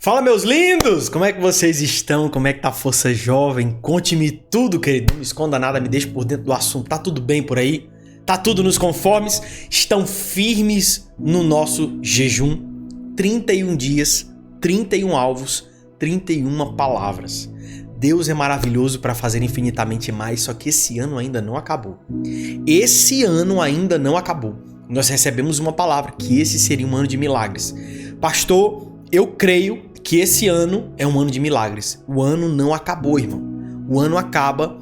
Fala, meus lindos! Como é que vocês estão? Como é que tá a força jovem? Conte-me tudo, querido. Não me esconda nada, me deixe por dentro do assunto. Tá tudo bem por aí? Tá tudo nos conformes? Estão firmes no nosso jejum? 31 dias, 31 alvos, 31 palavras. Deus é maravilhoso para fazer infinitamente mais, só que esse ano ainda não acabou. Esse ano ainda não acabou. Nós recebemos uma palavra que esse seria um ano de milagres. Pastor, eu creio que esse ano é um ano de milagres. O ano não acabou, irmão. O ano acaba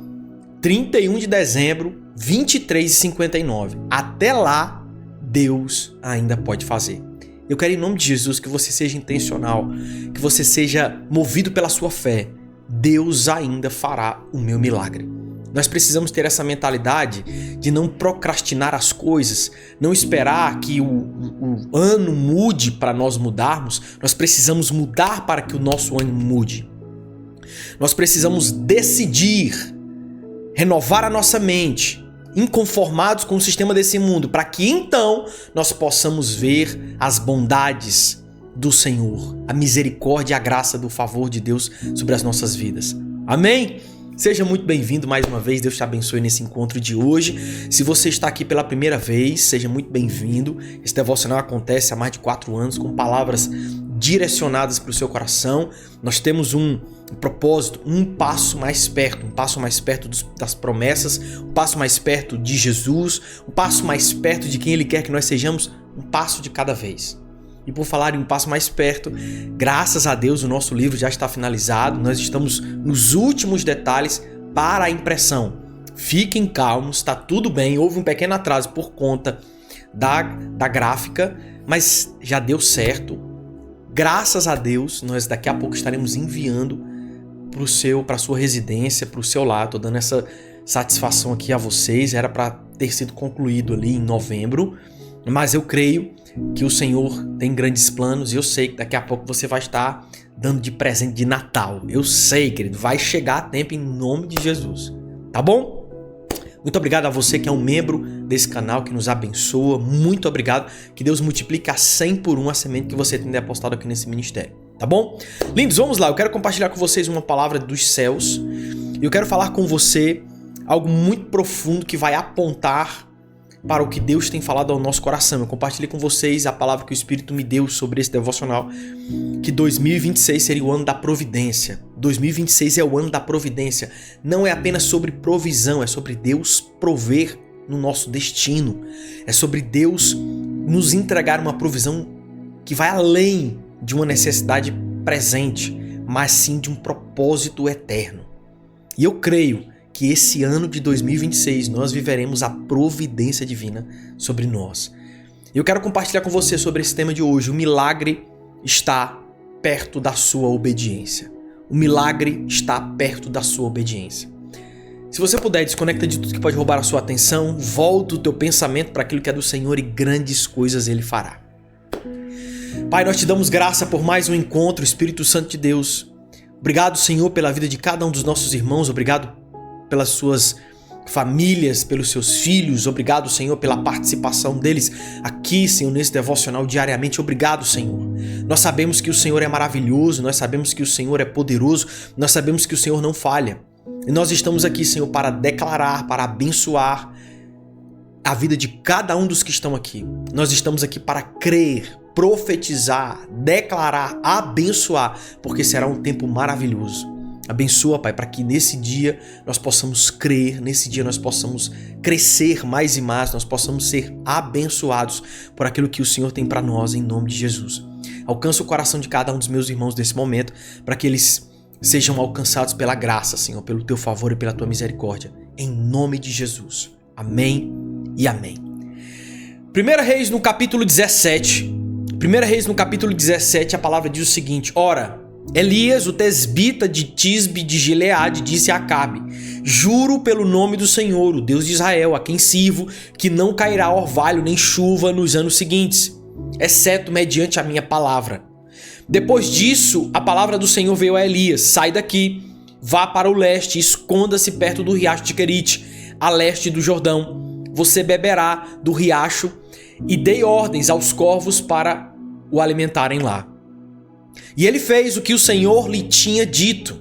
31 de dezembro, 23h59. Até lá, Deus ainda pode fazer. Eu quero, em nome de Jesus, que você seja intencional, que você seja movido pela sua fé. Deus ainda fará o meu milagre. Nós precisamos ter essa mentalidade de não procrastinar as coisas, não esperar que o ano mude para nós mudarmos. Nós precisamos mudar para que o nosso ano mude. Nós precisamos decidir, renovar a nossa mente, inconformados com o sistema desse mundo, para que então nós possamos ver as bondades do Senhor, a misericórdia e a graça do favor de Deus sobre as nossas vidas. Amém? Seja muito bem-vindo mais uma vez, Deus te abençoe nesse encontro de hoje. Se você está aqui pela primeira vez, seja muito bem-vindo. Esse devocional acontece há mais de 4 anos com palavras direcionadas para o seu coração. Nós temos um propósito, um passo mais perto das promessas, um passo mais perto de Jesus, um passo mais perto de quem Ele quer que nós sejamos, um passo de cada vez. E por falar em um passo mais perto, graças a Deus o nosso livro já está finalizado, nós estamos nos últimos detalhes para a impressão. Fiquem calmos, está tudo bem, houve um pequeno atraso por conta da gráfica, mas já deu certo. Graças a Deus, nós daqui a pouco estaremos enviando para a sua residência, para o seu lar. Estou dando essa satisfação aqui a vocês, era para ter sido concluído ali em novembro, mas eu creio que o Senhor tem grandes planos e eu sei que daqui a pouco você vai estar dando de presente de Natal. Eu sei, querido, vai chegar a tempo em nome de Jesus, tá bom? Muito obrigado a você que é um membro desse canal, que nos abençoa, muito obrigado, que Deus multiplique a 100 por 1 a semente que você tem depositado aqui nesse ministério, tá bom? Lindos, vamos lá, eu quero compartilhar com vocês uma palavra dos céus e eu quero falar com você algo muito profundo que vai apontar para o que Deus tem falado ao nosso coração. Eu compartilhei com vocês a palavra que o Espírito me deu sobre esse devocional, que 2026 seria o ano da providência. 2026 é o ano da providência. Não é apenas sobre provisão, é sobre Deus prover no nosso destino. É sobre Deus nos entregar uma provisão que vai além de uma necessidade presente, mas sim de um propósito eterno. E eu creio que esse ano de 2026 nós viveremos a providência divina sobre nós. Eu quero compartilhar com você sobre esse tema de hoje. O milagre está perto da sua obediência. O milagre está perto da sua obediência. Se você puder, desconecta de tudo que pode roubar a sua atenção, volta o teu pensamento para aquilo que é do Senhor e grandes coisas Ele fará. Pai, nós te damos graça por mais um encontro, Espírito Santo de Deus. Obrigado, Senhor, pela vida de cada um dos nossos irmãos. Obrigado pelas suas famílias, pelos seus filhos. Obrigado, Senhor, pela participação deles aqui, Senhor, nesse devocional diariamente. Obrigado, Senhor. Nós sabemos que o Senhor é maravilhoso, nós sabemos que o Senhor é poderoso, nós sabemos que o Senhor não falha. E nós estamos aqui, Senhor, para declarar, para abençoar a vida de cada um dos que estão aqui. Nós estamos aqui para crer, profetizar, declarar, abençoar, porque será um tempo maravilhoso. Abençoa, Pai, para que nesse dia nós possamos crer, nesse dia nós possamos crescer mais e mais, nós possamos ser abençoados por aquilo que o Senhor tem para nós, em nome de Jesus. Alcança o coração de cada um dos meus irmãos nesse momento, para que eles sejam alcançados pela graça, Senhor, pelo Teu favor e pela Tua misericórdia, em nome de Jesus. Amém e amém. 1 Reis no capítulo 17, a palavra diz o seguinte: Ora, Elias, o tesbita de Tisbe de Gileade, disse a Acabe: Juro pelo nome do Senhor, o Deus de Israel, a quem sirvo, que não cairá orvalho nem chuva nos anos seguintes, exceto mediante a minha palavra. Depois disso, a palavra do Senhor veio a Elias: Sai daqui, vá para o leste e esconda-se perto do riacho de Querite, a leste do Jordão. Você beberá do riacho e dei ordens aos corvos para o alimentarem lá. E ele fez o que o Senhor lhe tinha dito.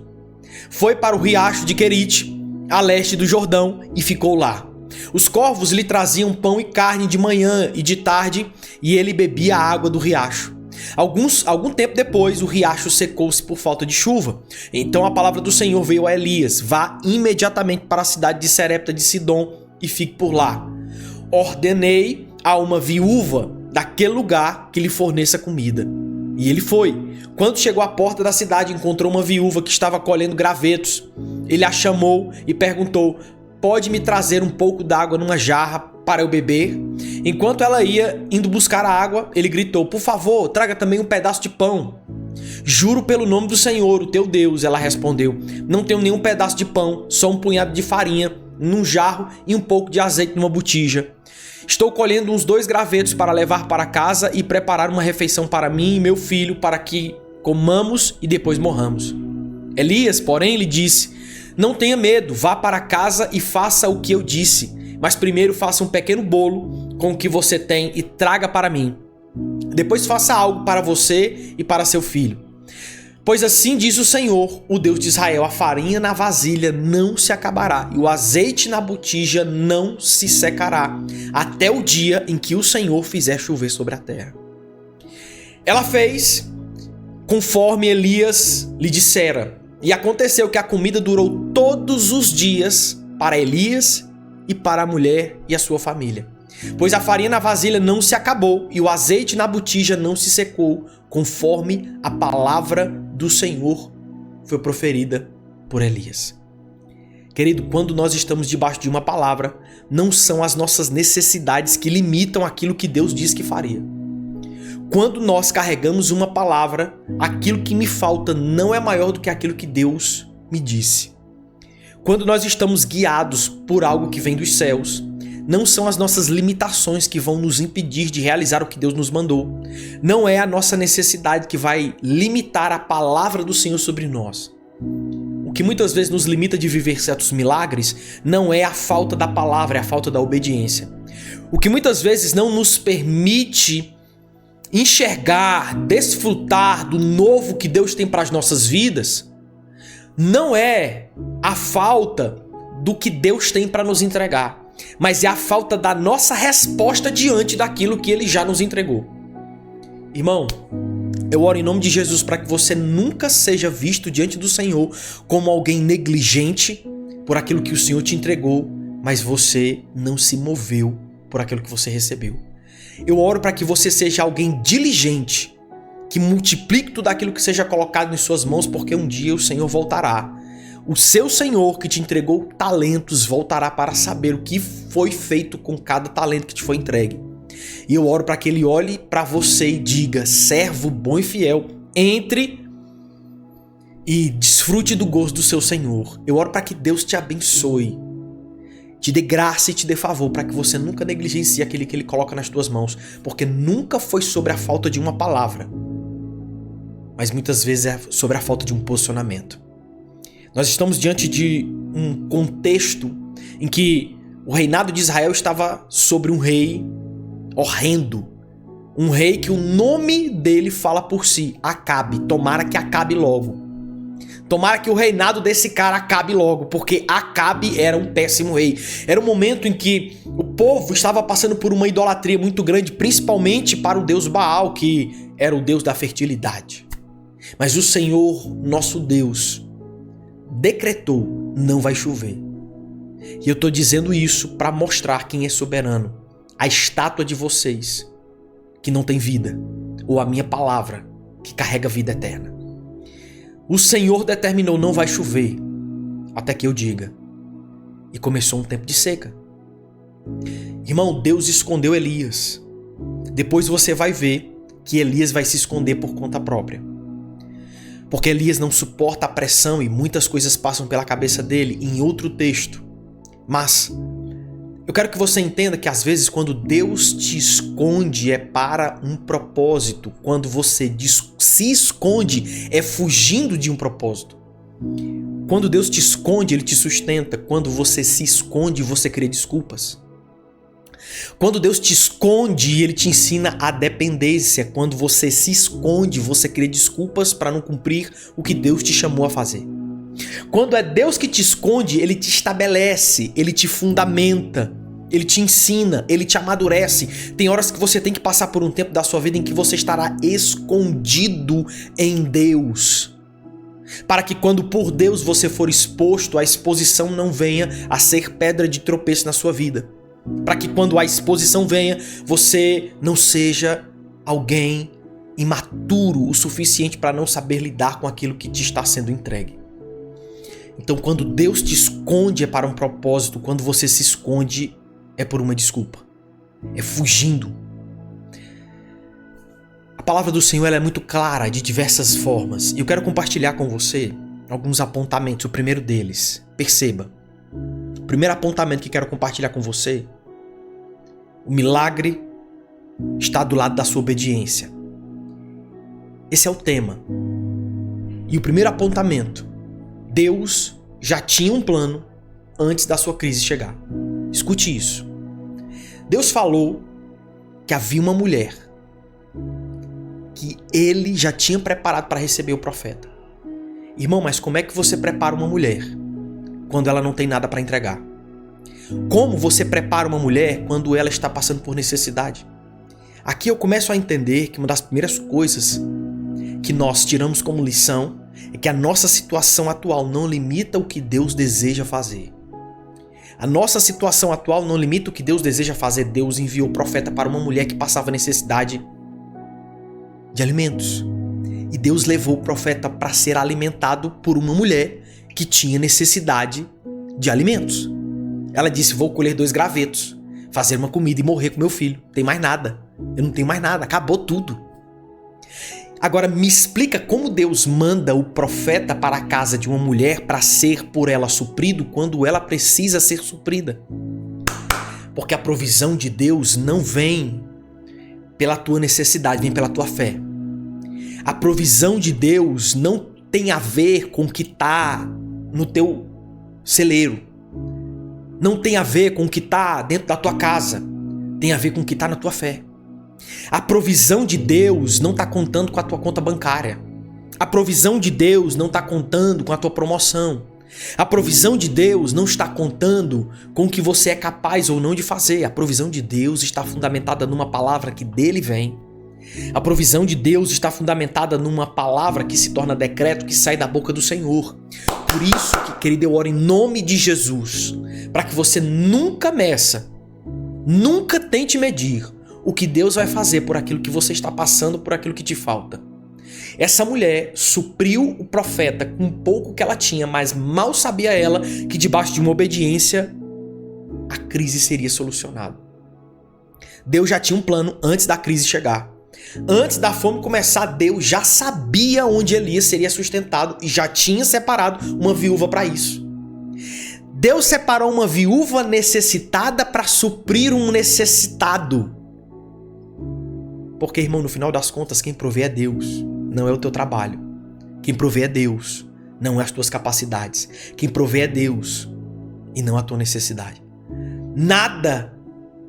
Foi para o riacho de Querite, a leste do Jordão, e ficou lá. Os corvos lhe traziam pão e carne de manhã e de tarde, e ele bebia a água do riacho. Algum tempo depois, o riacho secou-se por falta de chuva. Então a palavra do Senhor veio a Elias: vá imediatamente para a cidade de Serepta de Sidom e fique por lá. Ordenei a uma viúva daquele lugar que lhe forneça comida. E ele foi. Quando chegou à porta da cidade, encontrou uma viúva que estava colhendo gravetos. Ele a chamou e perguntou: pode me trazer um pouco d'água numa jarra para eu beber? Enquanto ela ia indo buscar a água, ele gritou: por favor, traga também um pedaço de pão. Juro pelo nome do Senhor, o teu Deus, ela respondeu. Não tenho nenhum pedaço de pão, só um punhado de farinha num jarro e um pouco de azeite numa botija. Estou colhendo uns 2 gravetos para levar para casa e preparar uma refeição para mim e meu filho, para que comamos e depois morramos. Elias, porém, lhe disse: não tenha medo, vá para casa e faça o que eu disse, mas primeiro faça um pequeno bolo com o que você tem e traga para mim. Depois faça algo para você e para seu filho. Pois assim diz o Senhor, o Deus de Israel: a farinha na vasilha não se acabará e o azeite na botija não se secará, até o dia em que o Senhor fizer chover sobre a terra. Ela fez conforme Elias lhe dissera, e aconteceu que a comida durou todos os dias para Elias e para a mulher e a sua família. Pois a farinha na vasilha não se acabou e o azeite na botija não se secou, conforme a palavra do Senhor foi proferida por Elias. Querido, quando nós estamos debaixo de uma palavra, não são as nossas necessidades que limitam aquilo que Deus diz que faria. Quando nós carregamos uma palavra, aquilo que me falta não é maior do que aquilo que Deus me disse. Quando nós estamos guiados por algo que vem dos céus, não são as nossas limitações que vão nos impedir de realizar o que Deus nos mandou. Não é a nossa necessidade que vai limitar a palavra do Senhor sobre nós. O que muitas vezes nos limita de viver certos milagres não é a falta da palavra, é a falta da obediência. O que muitas vezes não nos permite enxergar, desfrutar do novo que Deus tem para as nossas vidas, não é a falta do que Deus tem para nos entregar, mas é a falta da nossa resposta diante daquilo que Ele já nos entregou. Irmão, eu oro em nome de Jesus para que você nunca seja visto diante do Senhor como alguém negligente por aquilo que o Senhor te entregou, mas você não se moveu por aquilo que você recebeu. Eu oro para que você seja alguém diligente, que multiplique tudo aquilo que seja colocado em suas mãos, porque um dia o Senhor voltará. O seu Senhor que te entregou talentos voltará para saber o que foi feito com cada talento que te foi entregue. E eu oro para que Ele olhe para você e diga: servo bom e fiel, entre e desfrute do gozo do seu Senhor. Eu oro para que Deus te abençoe, te dê graça e te dê favor, para que você nunca negligencie aquele que Ele coloca nas tuas mãos, porque nunca foi sobre a falta de uma palavra, mas muitas vezes é sobre a falta de um posicionamento. Nós estamos diante de um contexto em que o reinado de Israel estava sobre um rei horrendo, um rei que o nome dele fala por si, Acabe. Tomara que acabe logo. Tomara que o reinado desse cara acabe logo, porque Acabe era um péssimo rei. Era um momento em que o povo estava passando por uma idolatria muito grande, principalmente para o deus Baal, que era o deus da fertilidade. Mas o Senhor, nosso Deus, decretou: não vai chover. E eu estou dizendo isso para mostrar quem é soberano. A estátua de vocês, que não tem vida, ou a minha palavra, que carrega vida eterna. O Senhor determinou: não vai chover, até que eu diga. E começou um tempo de seca. Irmão, Deus escondeu Elias. Depois você vai ver que Elias vai se esconder por conta própria. Porque Elias não suporta a pressão e muitas coisas passam pela cabeça dele em outro texto. Mas eu quero que você entenda que às vezes quando Deus te esconde é para um propósito. Quando você se esconde é fugindo de um propósito. Quando Deus te esconde, Ele te sustenta. Quando você se esconde, você cria desculpas. Quando Deus te esconde, Ele te ensina a dependência. Quando você se esconde, você cria desculpas para não cumprir o que Deus te chamou a fazer. Quando é Deus que te esconde, Ele te estabelece, Ele te fundamenta, Ele te ensina, Ele te amadurece. Tem horas que você tem que passar por um tempo da sua vida em que você estará escondido em Deus, para que quando por Deus você for exposto, a exposição não venha a ser pedra de tropeço na sua vida. Para que quando a exposição venha, você não seja alguém imaturo o suficiente para não saber lidar com aquilo que te está sendo entregue. Então, quando Deus te esconde é para um propósito, quando você se esconde é por uma desculpa, é fugindo. A palavra do Senhor ela é muito clara de diversas formas e eu quero compartilhar com você alguns apontamentos. O primeiro deles, perceba, o primeiro apontamento que quero compartilhar com você: o milagre está do lado da sua obediência. Esse é o tema. E o primeiro apontamento: Deus já tinha um plano antes da sua crise chegar. Escute isso. Deus falou que havia uma mulher que Ele já tinha preparado para receber o profeta. Irmão, mas como é que você prepara uma mulher quando ela não tem nada para entregar? Como você prepara uma mulher quando ela está passando por necessidade? Aqui eu começo a entender que uma das primeiras coisas que nós tiramos como lição é que a nossa situação atual não limita o que Deus deseja fazer. A nossa situação atual não limita o que Deus deseja fazer. Deus enviou o profeta para uma mulher que passava necessidade de alimentos. E Deus levou o profeta para ser alimentado por uma mulher que tinha necessidade de alimentos. Ela disse: vou colher 2 gravetos, fazer uma comida e morrer com meu filho. Não tem mais nada. Eu não tenho mais nada. Acabou tudo. Agora me explica como Deus manda o profeta para a casa de uma mulher para ser por ela suprido quando ela precisa ser suprida. Porque a provisão de Deus não vem pela tua necessidade, vem pela tua fé. A provisão de Deus não tem a ver com o que está no teu celeiro. Não tem a ver com o que está dentro da tua casa. Tem a ver com o que está na tua fé. A provisão de Deus não está contando com a tua conta bancária. A provisão de Deus não está contando com a tua promoção. A provisão de Deus não está contando com o que você é capaz ou não de fazer. A provisão de Deus está fundamentada numa palavra que dele vem. A provisão de Deus está fundamentada numa palavra que se torna decreto, que sai da boca do Senhor. Por isso que, querido, eu oro em nome de Jesus, para que você nunca meça, nunca tente medir o que Deus vai fazer por aquilo que você está passando, por aquilo que te falta. Essa mulher supriu o profeta com pouco que ela tinha, mas mal sabia ela que debaixo de uma obediência a crise seria solucionada. Deus já tinha um plano antes da crise chegar. Antes da fome começar, Deus já sabia onde Elias seria sustentado e já tinha separado uma viúva para isso. Deus separou uma viúva necessitada para suprir um necessitado. Porque, irmão, no final das contas, quem provê é Deus, não é o teu trabalho. Quem provê é Deus, não é as tuas capacidades. Quem provê é Deus e não a tua necessidade. Nada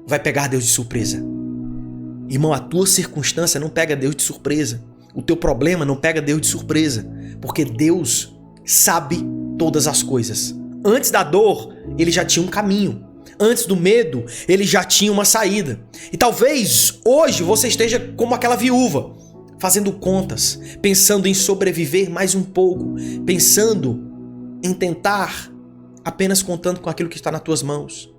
vai pegar Deus de surpresa. Irmão, a tua circunstância não pega Deus de surpresa. O teu problema não pega Deus de surpresa. Porque Deus sabe todas as coisas. Antes da dor, Ele já tinha um caminho. Antes do medo, Ele já tinha uma saída. E talvez hoje você esteja como aquela viúva, fazendo contas, pensando em sobreviver mais um pouco, pensando em tentar apenas contando com aquilo que está nas tuas mãos.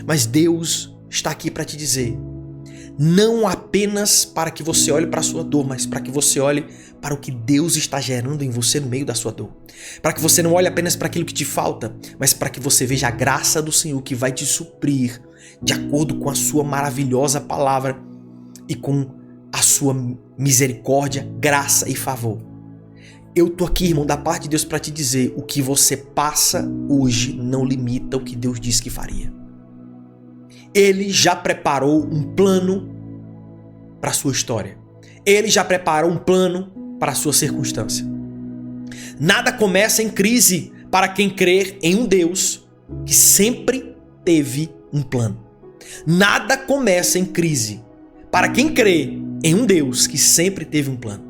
Mas Deus está aqui para te dizer: não apenas para que você olhe para a sua dor, mas para que você olhe para o que Deus está gerando em você no meio da sua dor. Para que você não olhe apenas para aquilo que te falta, mas para que você veja a graça do Senhor que vai te suprir de acordo com a sua maravilhosa palavra e com a sua misericórdia, graça e favor. Eu tô aqui, irmão, da parte de Deus para te dizer: o que você passa hoje não limita o que Deus disse que faria. Ele já preparou um plano para a sua história. Ele já preparou um plano para a sua circunstância. Nada começa em crise para quem crer em um Deus que sempre teve um plano. Nada começa em crise para quem crê em um Deus que sempre teve um plano.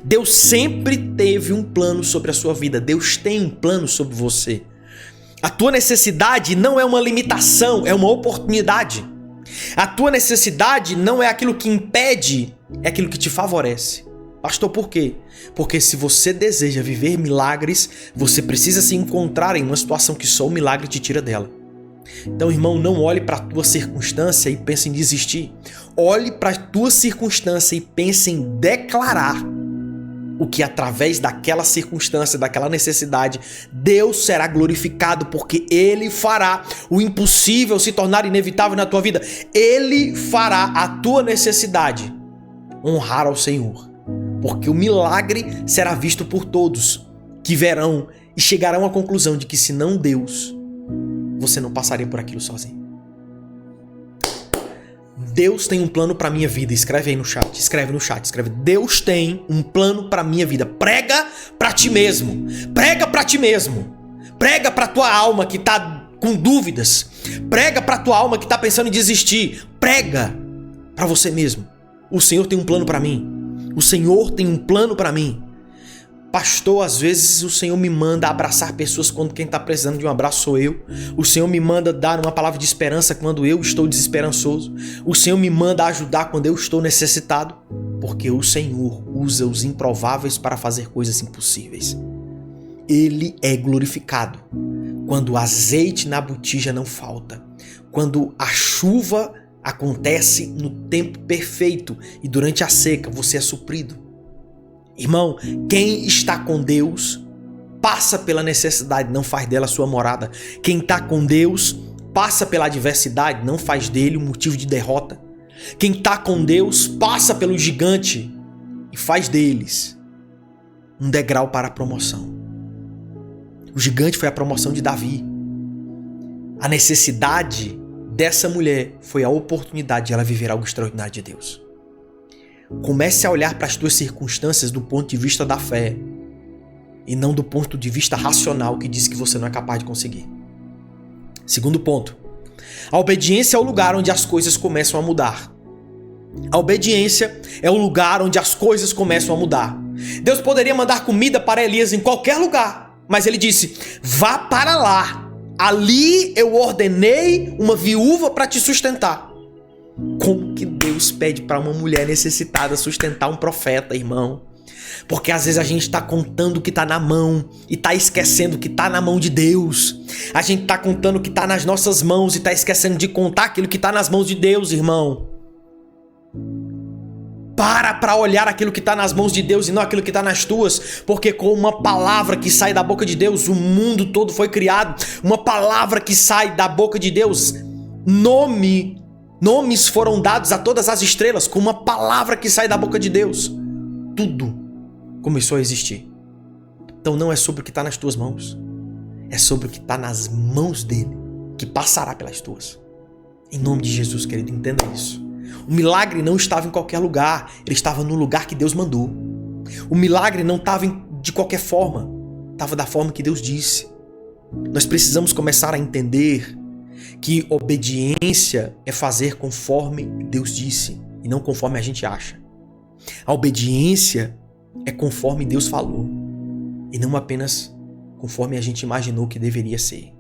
Deus sempre teve um plano sobre a sua vida. Deus tem um plano sobre você. A tua necessidade não é uma limitação, é uma oportunidade. A tua necessidade não é aquilo que impede, é aquilo que te favorece. Pastor, por quê? Porque se você deseja viver milagres, você precisa se encontrar em uma situação que só o milagre te tira dela. Então, irmão, não olhe para a tua circunstância e pense em desistir. Olhe para a tua circunstância e pense em declarar o que através daquela circunstância, daquela necessidade, Deus será glorificado, porque Ele fará o impossível se tornar inevitável na tua vida. Ele fará a tua necessidade honrar ao Senhor, porque o milagre será visto por todos, que verão e chegarão à conclusão de que se não Deus, você não passaria por aquilo sozinho. Deus tem um plano para minha vida. Escreve aí no chat, escreve. Deus tem um plano para minha vida. Prega para ti mesmo. Prega para ti mesmo. Prega para tua alma que tá com dúvidas. Prega para tua alma que tá pensando em desistir. Prega para você mesmo. O Senhor tem um plano para mim. O Senhor tem um plano para mim. Pastor, às vezes o Senhor me manda abraçar pessoas quando quem está precisando de um abraço sou eu. O Senhor me manda dar uma palavra de esperança quando eu estou desesperançoso. O Senhor me manda ajudar quando eu estou necessitado. Porque o Senhor usa os improváveis para fazer coisas impossíveis. Ele é glorificado quando o azeite na botija não falta. Quando a chuva acontece no tempo perfeito e durante a seca você é suprido. Irmão, quem está com Deus passa pela necessidade, não faz dela sua morada. Quem está com Deus passa pela adversidade, não faz dele um motivo de derrota. Quem está com Deus passa pelo gigante e faz deles um degrau para a promoção. O gigante foi a promoção de Davi. A necessidade dessa mulher foi a oportunidade de ela viver algo extraordinário de Deus. Comece a olhar para as tuas circunstâncias do ponto de vista da fé e não do ponto de vista racional que diz que você não é capaz de conseguir. Segundo ponto, a obediência é o lugar onde as coisas começam a mudar. A obediência é o lugar onde as coisas começam a mudar. Deus poderia mandar comida para Elias em qualquer lugar, mas ele disse: vá para lá, ali eu ordenei uma viúva para te sustentar. Como que Deus pede para uma mulher necessitada sustentar um profeta, irmão? Porque às vezes a gente está contando o que está na mão e está esquecendo que está na mão de Deus. A gente está contando o que está nas nossas mãos e está esquecendo de contar aquilo que está nas mãos de Deus, irmão. Para olhar aquilo que está nas mãos de Deus e não aquilo que está nas tuas, porque com uma palavra que sai da boca de Deus, o mundo todo foi criado. Uma palavra que sai da boca de Deus, nomes foram dados a todas as estrelas. Com uma palavra que sai da boca de Deus, tudo começou a existir. Então não é sobre o que está nas tuas mãos, é sobre o que está nas mãos dele, que passará pelas tuas. Em nome de Jesus, querido, entenda isso. O milagre não estava em qualquer lugar, ele estava no lugar que Deus mandou. O milagre não estava de qualquer forma, estava da forma que Deus disse. Nós precisamos começar a entender que obediência é fazer conforme Deus disse e não conforme a gente acha. A obediência é conforme Deus falou e não apenas conforme a gente imaginou que deveria ser.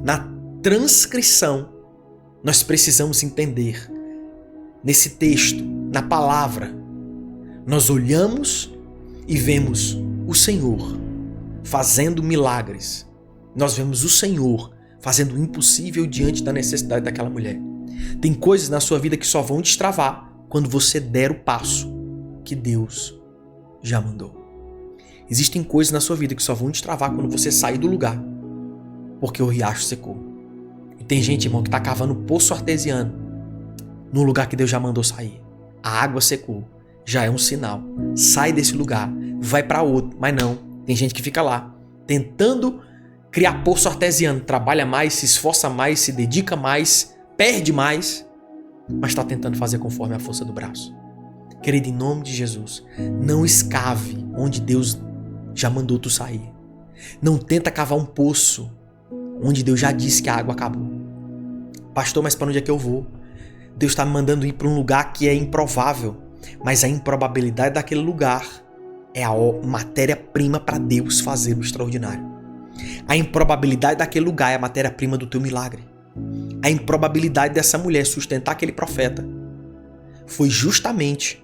Na transcrição, nós precisamos entender, nesse texto, na palavra, nós olhamos e vemos o Senhor fazendo milagres. Nós vemos o Senhor fazendo o impossível diante da necessidade daquela mulher. Tem coisas na sua vida que só vão destravar quando você der o passo que Deus já mandou. Existem coisas na sua vida que só vão destravar quando você sair do lugar, porque o riacho secou. E tem gente, irmão, que está cavando poço artesiano no lugar que Deus já mandou sair. A água secou, já é um sinal. Sai desse lugar, vai para outro, mas não. Tem gente que fica lá, tentando criar poço artesiano, trabalha mais, se esforça mais, se dedica mais, perde mais, mas está tentando fazer conforme a força do braço. Querido, em nome de Jesus, não escave onde Deus já mandou tu sair. Não tenta cavar um poço onde Deus já disse que a água acabou. Pastor, mas para onde é que eu vou? Deus está me mandando ir para um lugar que é improvável, mas a improbabilidade daquele lugar é a matéria-prima para Deus fazer o extraordinário. A improbabilidade daquele lugar é a matéria-prima do teu milagre. A improbabilidade dessa mulher sustentar aquele profeta foi justamente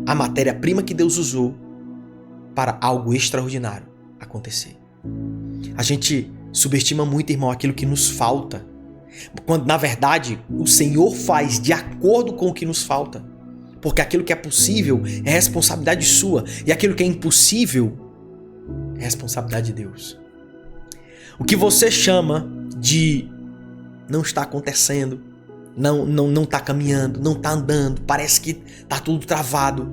a matéria-prima que Deus usou para algo extraordinário acontecer. A gente subestima muito, irmão, aquilo que nos falta, quando na verdade o Senhor faz de acordo com o que nos falta, porque aquilo que é possível é responsabilidade sua e aquilo que é impossível é responsabilidade de Deus. O que você chama de não está acontecendo, não está caminhando, não está andando, parece que está tudo travado,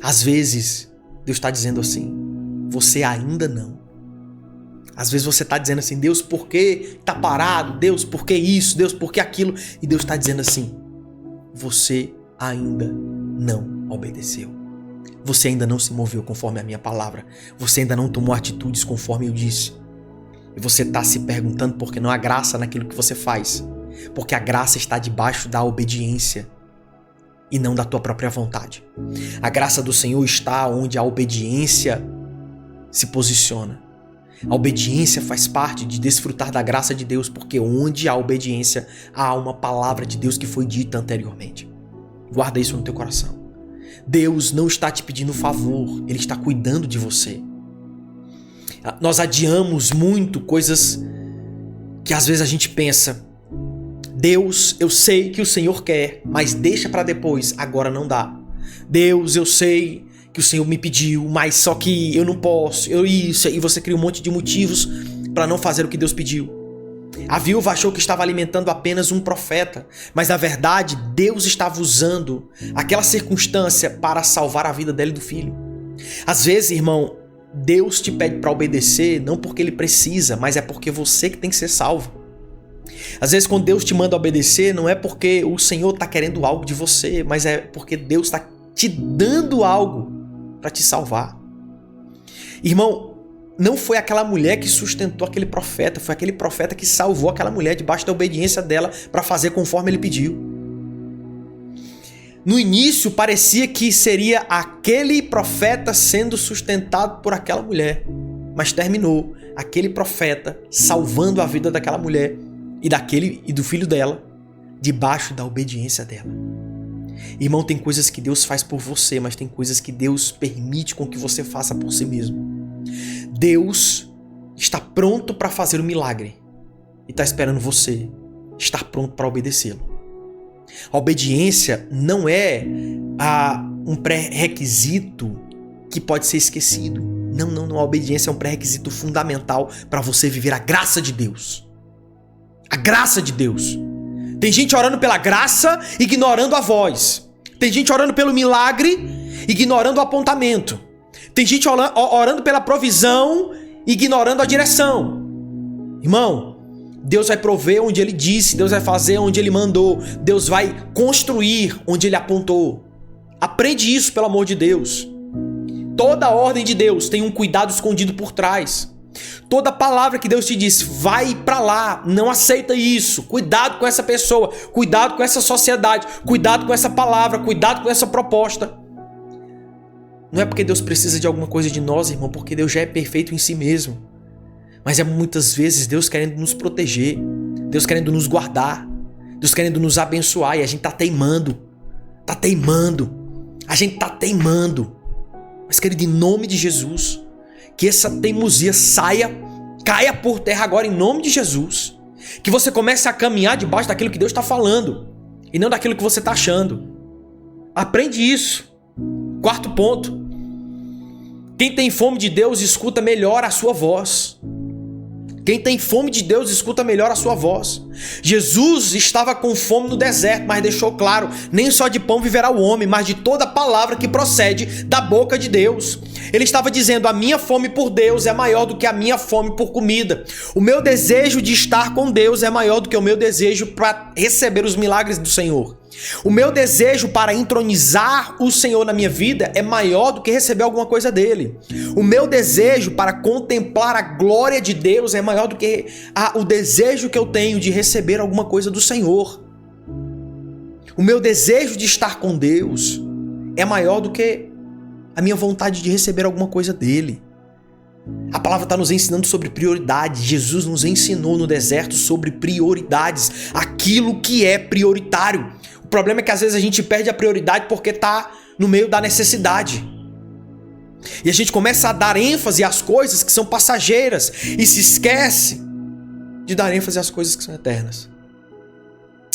às vezes Deus está dizendo assim: você ainda não. Às vezes você está dizendo assim: Deus, por que está parado? Deus, por que isso? Deus, por que aquilo? E Deus está dizendo assim: você ainda não obedeceu. Você ainda não se moveu conforme a minha palavra. Você ainda não tomou atitudes conforme eu disse. E você está se perguntando por que não há graça naquilo que você faz. Porque a graça está debaixo da obediência e não da tua própria vontade. A graça do Senhor está onde a obediência se posiciona. A obediência faz parte de desfrutar da graça de Deus, porque onde há obediência, há uma palavra de Deus que foi dita anteriormente. Guarda isso no teu coração. Deus não está te pedindo favor, Ele está cuidando de você. Nós adiamos muito coisas que às vezes a gente pensa: Deus, eu sei que o Senhor quer, mas deixa para depois, agora não dá. Deus, eu sei que o Senhor me pediu, mas só que eu não posso, e você cria um monte de motivos para não fazer o que Deus pediu. A viúva achou que estava alimentando apenas um profeta, mas na verdade Deus estava usando aquela circunstância para salvar a vida dela e do filho. Às vezes, irmão, Deus te pede para obedecer não porque Ele precisa, mas é porque você que tem que ser salvo. Às vezes quando Deus te manda obedecer, não é porque o Senhor está querendo algo de você, mas é porque Deus está te dando algo para te salvar. Irmão, não foi aquela mulher que sustentou aquele profeta, foi aquele profeta que salvou aquela mulher debaixo da obediência dela para fazer conforme ele pediu. No início parecia que seria aquele profeta sendo sustentado por aquela mulher, mas terminou aquele profeta salvando a vida daquela mulher e do filho dela debaixo da obediência dela. Irmão, tem coisas que Deus faz por você, mas tem coisas que Deus permite com que você faça por si mesmo. Deus está pronto para fazer o milagre e está esperando você estar pronto para obedecê-lo. A obediência não é um pré-requisito que pode ser esquecido. Não. A obediência é um pré-requisito fundamental para você viver a graça de Deus. A graça de Deus. Tem gente orando pela graça, ignorando a voz. Tem gente orando pelo milagre, ignorando o apontamento. Tem gente orando pela provisão, ignorando a direção. Irmão, Deus vai prover onde Ele disse, Deus vai fazer onde Ele mandou, Deus vai construir onde Ele apontou. Aprende isso, pelo amor de Deus. Toda a ordem de Deus tem um cuidado escondido por trás. Toda palavra que Deus te diz, vai pra lá, não aceita isso, cuidado com essa pessoa, cuidado com essa sociedade, cuidado com essa palavra, cuidado com essa proposta. Não é porque Deus precisa de alguma coisa de nós, irmão, porque Deus já é perfeito em si mesmo. Mas é muitas vezes Deus querendo nos proteger, Deus querendo nos guardar, Deus querendo nos abençoar e a gente tá teimando. A gente tá teimando. Mas, querido, em nome de Jesus, que essa teimosia caia por terra agora em nome de Jesus. Que você comece a caminhar debaixo daquilo que Deus está falando e não daquilo que você está achando. Aprende isso. Quarto ponto. Quem tem fome de Deus escuta melhor a sua voz. Quem tem fome de Deus escuta melhor a sua voz. Jesus estava com fome no deserto, mas deixou claro, nem só de pão viverá o homem, mas de toda palavra que procede da boca de Deus. Ele estava dizendo, a minha fome por Deus é maior do que a minha fome por comida. O meu desejo de estar com Deus é maior do que o meu desejo para receber os milagres do Senhor. O meu desejo para entronizar o Senhor na minha vida é maior do que receber alguma coisa dele. O meu desejo para contemplar a glória de Deus é maior do que o desejo que eu tenho de receber alguma coisa do Senhor. O meu desejo de estar com Deus é maior do que a minha vontade de receber alguma coisa dele. A palavra está nos ensinando sobre prioridades. Jesus nos ensinou no deserto sobre prioridades, aquilo que é prioritário. O problema é que às vezes a gente perde a prioridade porque está no meio da necessidade. E a gente começa a dar ênfase às coisas que são passageiras e se esquece de dar ênfase às coisas que são eternas.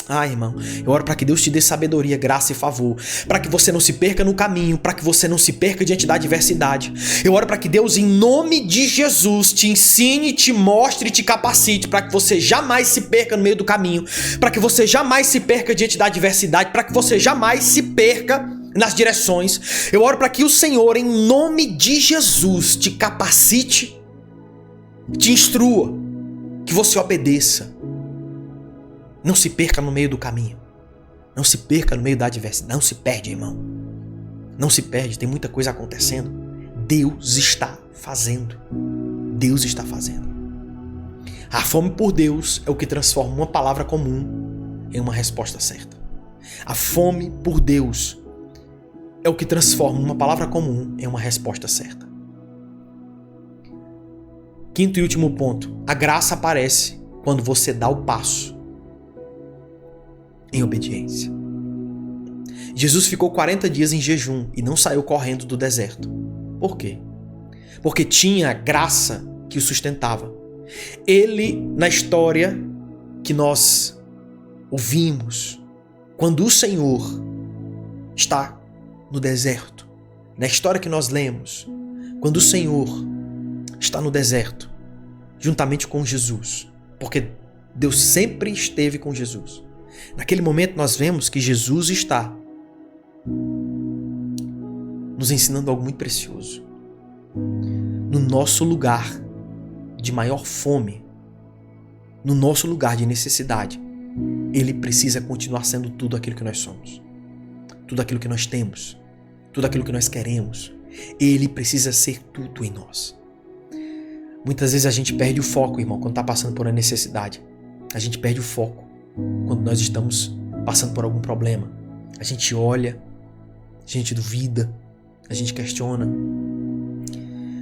Ai, irmão, eu oro para que Deus te dê sabedoria, graça e favor, para que você não se perca no caminho, para que você não se perca diante da adversidade. Eu oro para que Deus, em nome de Jesus, te ensine, te mostre e te capacite, para que você jamais se perca no meio do caminho, para que você jamais se perca diante da adversidade, para que você jamais se perca nas direções. Eu oro para que o Senhor, em nome de Jesus, te capacite, te instrua, que você obedeça. Não se perca no meio do caminho. Não se perca no meio da adversidade. Não se perde, irmão. Não se perde, tem muita coisa acontecendo. Deus está fazendo. Deus está fazendo. A fome por Deus é o que transforma uma palavra comum em uma resposta certa. A fome por Deus é o que transforma uma palavra comum em uma resposta certa. Quinto e último ponto. A graça aparece quando você dá o passo em obediência. Jesus ficou 40 dias em jejum e não saiu correndo do deserto. Por quê? Porque tinha graça que o sustentava. Ele, na história que nós ouvimos, quando o Senhor está no deserto, na história que nós lemos, quando o Senhor está no deserto, juntamente com Jesus, porque Deus sempre esteve com Jesus. Naquele momento nós vemos que Jesus está nos ensinando algo muito precioso. No nosso lugar de maior fome, no nosso lugar de necessidade, Ele precisa continuar sendo tudo aquilo que nós somos, tudo aquilo que nós temos, tudo aquilo que nós queremos. Ele precisa ser tudo em nós. Muitas vezes a gente perde o foco, irmão, quando está passando por uma necessidade. A gente perde o foco quando nós estamos passando por algum problema. A gente olha, a gente duvida, a gente questiona.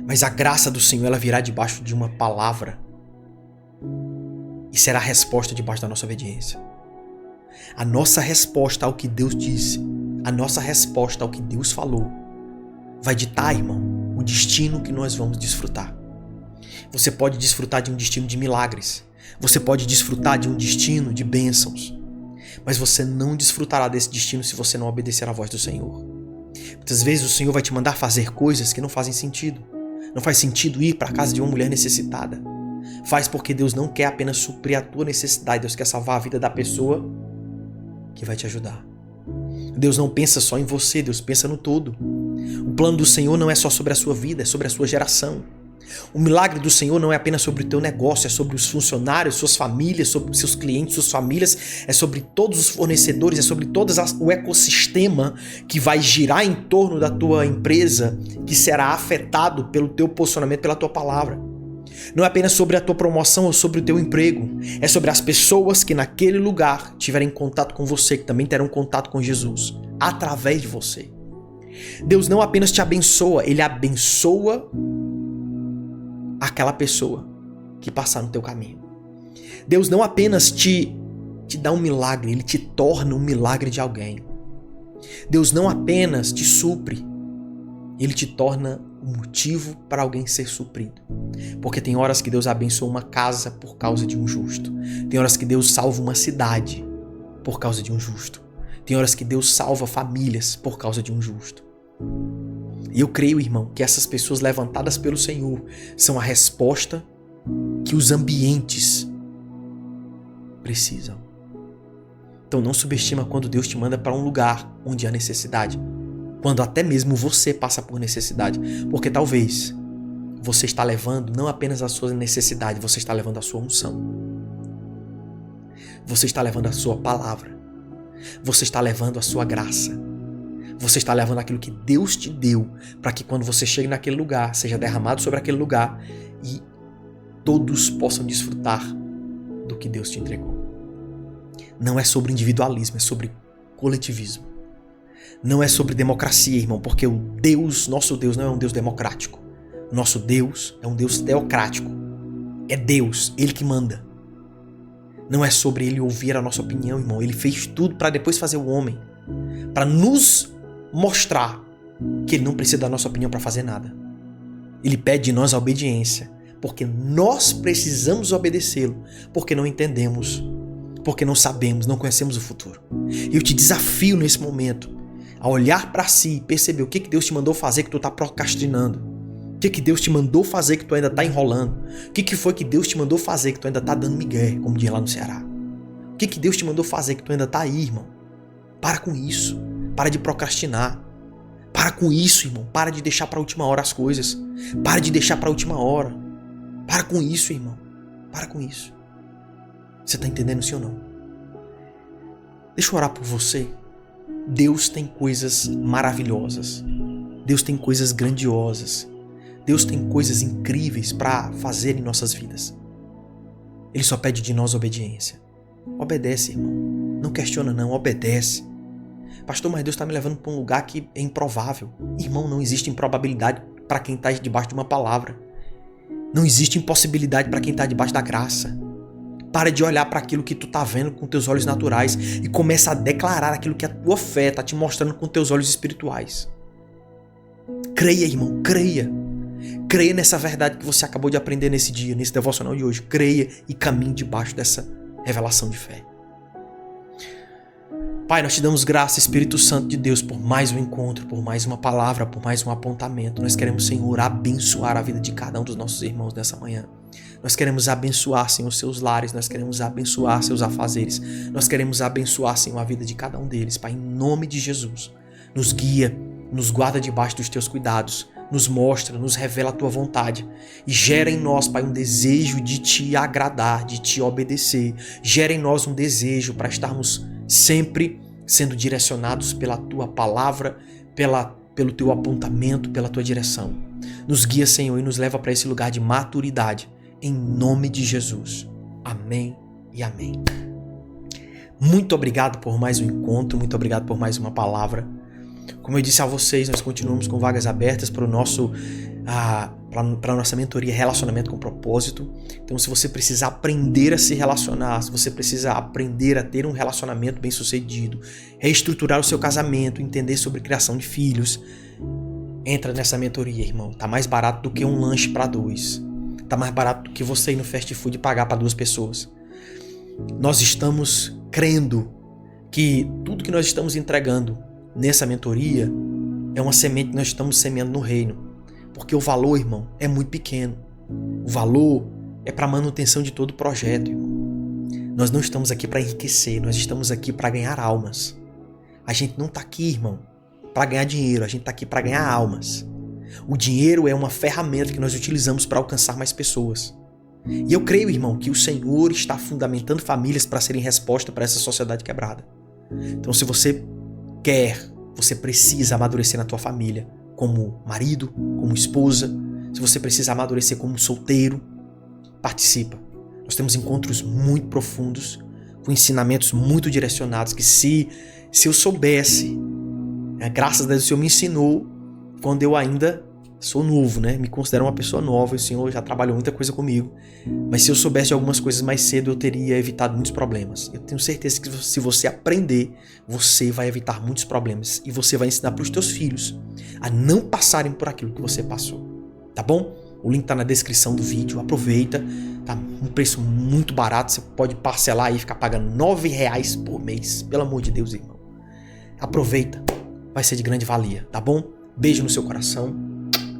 Mas a graça do Senhor, ela virá debaixo de uma palavra e será a resposta debaixo da nossa obediência. A nossa resposta ao que Deus disse, a nossa resposta ao que Deus falou, vai ditar, irmão, o destino que nós vamos desfrutar. Você pode desfrutar de um destino de milagres. Você pode desfrutar de um destino de bênçãos, mas você não desfrutará desse destino se você não obedecer à voz do Senhor. Muitas vezes o Senhor vai te mandar fazer coisas que não fazem sentido. Não faz sentido ir para a casa de uma mulher necessitada. Faz porque Deus não quer apenas suprir a tua necessidade, Deus quer salvar a vida da pessoa que vai te ajudar. Deus não pensa só em você, Deus pensa no todo. O plano do Senhor não é só sobre a sua vida, é sobre a sua geração. O milagre do Senhor não é apenas sobre o teu negócio, é sobre os funcionários, suas famílias, sobre os seus clientes, suas famílias, é sobre todos os fornecedores, é sobre todo o ecossistema que vai girar em torno da tua empresa, que será afetado pelo teu posicionamento, pela tua palavra. Não é apenas sobre a tua promoção ou sobre o teu emprego, é sobre as pessoas que naquele lugar tiverem contato com você, que também terão contato com Jesus, através de você. Deus não apenas te abençoa, Ele abençoa aquela pessoa que passar no teu caminho. Deus não apenas te dá um milagre, Ele te torna um milagre de alguém. Deus não apenas te supre, Ele te torna um motivo para alguém ser suprido. Porque tem horas que Deus abençoa uma casa por causa de um justo. Tem horas que Deus salva uma cidade por causa de um justo. Tem horas que Deus salva famílias por causa de um justo. E eu creio, irmão, que essas pessoas levantadas pelo Senhor são a resposta que os ambientes precisam. Então não subestima quando Deus te manda para um lugar onde há necessidade. Quando até mesmo você passa por necessidade. Porque talvez você está levando não apenas a sua necessidade, você está levando a sua unção. Você está levando a sua palavra. Você está levando a sua graça. Você está levando aquilo que Deus te deu para que quando você chegue naquele lugar, seja derramado sobre aquele lugar e todos possam desfrutar do que Deus te entregou. Não é sobre individualismo, é sobre coletivismo. Não é sobre democracia, irmão, porque nosso Deus não é um Deus democrático. Nosso Deus é um Deus teocrático. É Deus, Ele que manda. Não é sobre Ele ouvir a nossa opinião, irmão. Ele fez tudo para depois fazer o homem. Para nos mostrar que Ele não precisa da nossa opinião para fazer nada. Ele pede de nós a obediência, porque nós precisamos obedecê-lo, porque não entendemos, porque não sabemos, não conhecemos o futuro. E eu te desafio nesse momento a olhar para si e perceber o que Deus te mandou fazer que tu está procrastinando. O que Deus te mandou fazer que tu ainda está enrolando. O que foi que Deus te mandou fazer que tu ainda está dando migué, como diz lá no Ceará. O que Deus te mandou fazer que tu ainda está aí, irmão. Para com isso. Para de procrastinar. Para com isso, irmão. Para de deixar para a última hora as coisas. Para de deixar para a última hora. Para com isso, irmão. Para com isso. Você está entendendo, sim ou não? Deixa eu orar por você. Deus tem coisas maravilhosas. Deus tem coisas grandiosas. Deus tem coisas incríveis para fazer em nossas vidas. Ele só pede de nós obediência. Obedece, irmão. Não questiona não, obedece. Pastor, mas Deus está me levando para um lugar que é improvável. Irmão, não existe improbabilidade para quem está debaixo de uma palavra. Não existe impossibilidade para quem está debaixo da graça. Para de olhar para aquilo que tu está vendo com teus olhos naturais e começa a declarar aquilo que a tua fé está te mostrando com teus olhos espirituais. Creia, irmão, creia. Creia nessa verdade que você acabou de aprender nesse dia, nesse devocional de hoje. Creia e caminhe debaixo dessa revelação de fé. Pai, nós te damos graça, Espírito Santo de Deus, por mais um encontro, por mais uma palavra, por mais um apontamento. Nós queremos, Senhor, abençoar a vida de cada um dos nossos irmãos nessa manhã. Nós queremos abençoar, Senhor, seus lares, nós queremos abençoar seus afazeres, nós queremos abençoar, Senhor, a vida de cada um deles. Pai, em nome de Jesus, nos guia, nos guarda debaixo dos teus cuidados, nos mostra, nos revela a tua vontade e gera em nós, Pai, um desejo de te agradar, de te obedecer. Gera em nós um desejo para estarmos sempre sendo direcionados pela tua palavra, pelo teu apontamento, pela tua direção. Nos guia, Senhor, e nos leva para esse lugar de maturidade, em nome de Jesus. Amém e amém. Muito obrigado por mais um encontro, muito obrigado por mais uma palavra. Como eu disse a vocês, nós continuamos com vagas abertas para a nossa mentoria Relacionamento com Propósito. Então, se você precisar aprender a se relacionar, se você precisa aprender a ter um relacionamento bem sucedido, reestruturar o seu casamento, entender sobre criação de filhos, entra nessa mentoria, irmão. Tá mais barato do que um lanche para dois. Tá mais barato do que você ir no fast food e pagar para 2 pessoas. Nós estamos crendo que tudo que nós estamos entregando nessa mentoria é uma semente que nós estamos semeando no reino. Porque o valor, irmão, é muito pequeno. O valor é para manutenção de todo o projeto, irmão. Nós não estamos aqui para enriquecer, nós estamos aqui para ganhar almas. A gente não está aqui, irmão, para ganhar dinheiro, a gente está aqui para ganhar almas. O dinheiro é uma ferramenta que nós utilizamos para alcançar mais pessoas. E eu creio, irmão, que o Senhor está fundamentando famílias para serem resposta para essa sociedade quebrada. Então, se você você precisa amadurecer na tua família, como marido, como esposa. Se você precisa amadurecer como solteiro, participa. Nós temos encontros muito profundos, com ensinamentos muito direcionados, que se eu soubesse, graças a Deus o Senhor me ensinou quando eu ainda sou novo, né? Me considero uma pessoa nova, o Senhor já trabalhou muita coisa comigo, mas se eu soubesse de algumas coisas mais cedo, eu teria evitado muitos problemas. Eu tenho certeza que se você aprender, você vai evitar muitos problemas e você vai ensinar para os teus filhos a não passarem por aquilo que você passou, tá bom? O link tá na descrição do vídeo, aproveita, tá um preço muito barato, você pode parcelar aí e ficar pagando R$9 por mês, pelo amor de Deus, irmão. Aproveita, vai ser de grande valia, tá bom? Beijo no seu coração.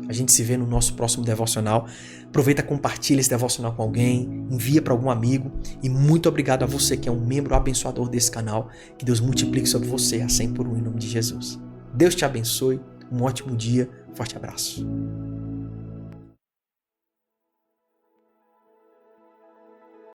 A gente se vê no nosso próximo devocional. Aproveita, compartilha esse devocional com alguém, envia para algum amigo. E muito obrigado a você que é um membro abençoador desse canal. Que Deus multiplique sobre você a 100 por 1 em nome de Jesus. Deus te abençoe, um ótimo dia, forte abraço.